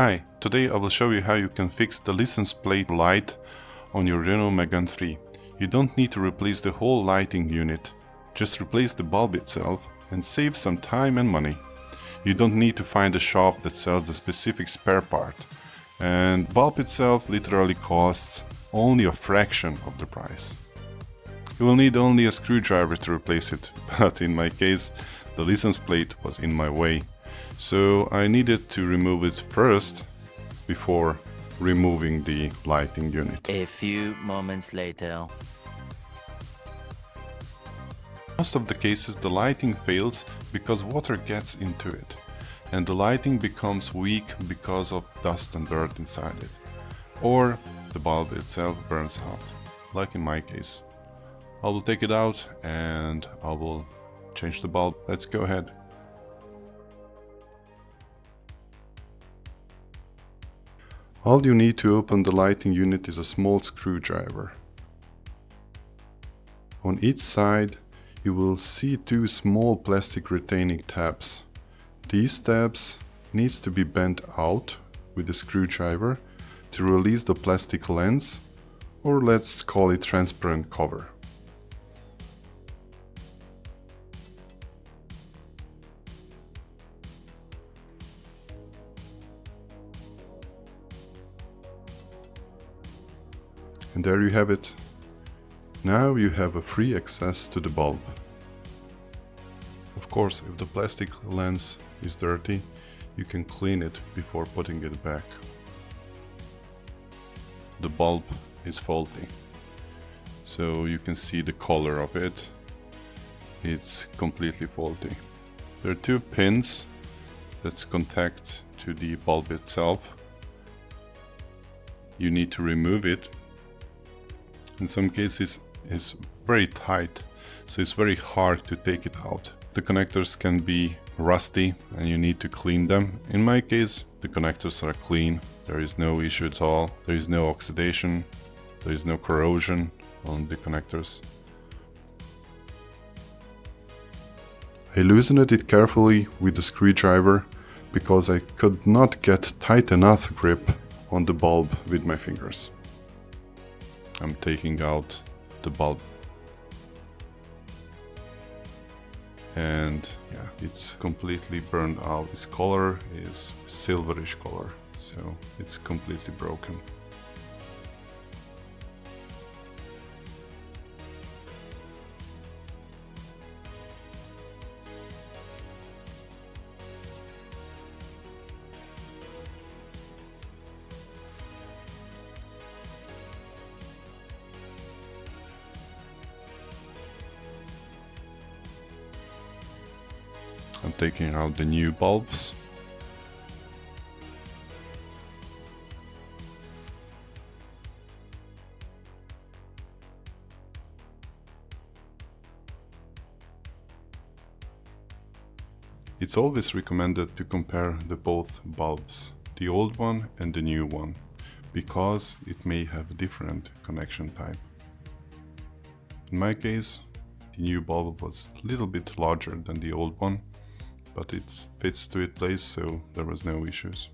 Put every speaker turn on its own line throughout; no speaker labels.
Hi, today I will show you how you can fix the license plate light on your Renault Megane 3. You don't need to replace the whole lighting unit, just replace the bulb itself and save some time and money. You don't need to find a shop that sells the specific spare part, and the bulb itself literally costs only a fraction of the price. You will need only a screwdriver to replace it, but in my case the license plate was in my way. So I needed to remove it first before removing the lighting unit.
A few moments later.
Most of the cases the lighting fails because water gets into it, and the lighting becomes weak because of dust and dirt inside it. Or the bulb itself burns out, like in my case. I will take it out and I will change the bulb. Let's go ahead. All you need to open the lighting unit is a small screwdriver. On each side you will see two small plastic retaining tabs. These tabs needs to be bent out with the screwdriver to release the plastic lens, or let's call it transparent cover. And there you have it. Now you have a free access to the bulb. Of course, if the plastic lens is dirty, you can clean it before putting it back. The bulb is faulty, so you can see the color of it. It's completely faulty. There are two pins that contact to the bulb itself. You need to remove it. In some cases it's very tight, so it's very hard to take it out. The connectors can be rusty and you need to clean them. In my case, the connectors are clean. There is no issue at all. There is no oxidation. There is no corrosion on the connectors. I loosened it carefully with the screwdriver because I could not get tight enough grip on the bulb with my fingers. I'm taking out the bulb, and yeah, it's completely burned out. Its color is silverish color, so it's completely broken. I'm taking out the new bulbs. It's always recommended to compare the both bulbs, the old one and the new one, because it may have a different connection type. In my case, the new bulb was a little bit larger than the old one, but it fits to its place, so there was no issues.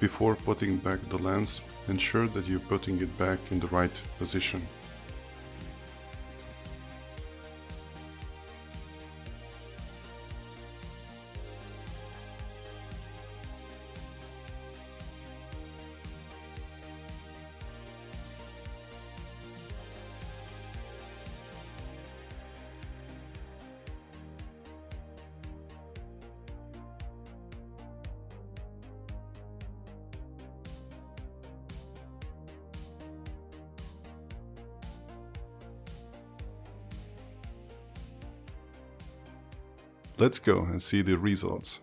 Before putting back the lens, ensure that you're putting it back in the right position. Let's go and see the results.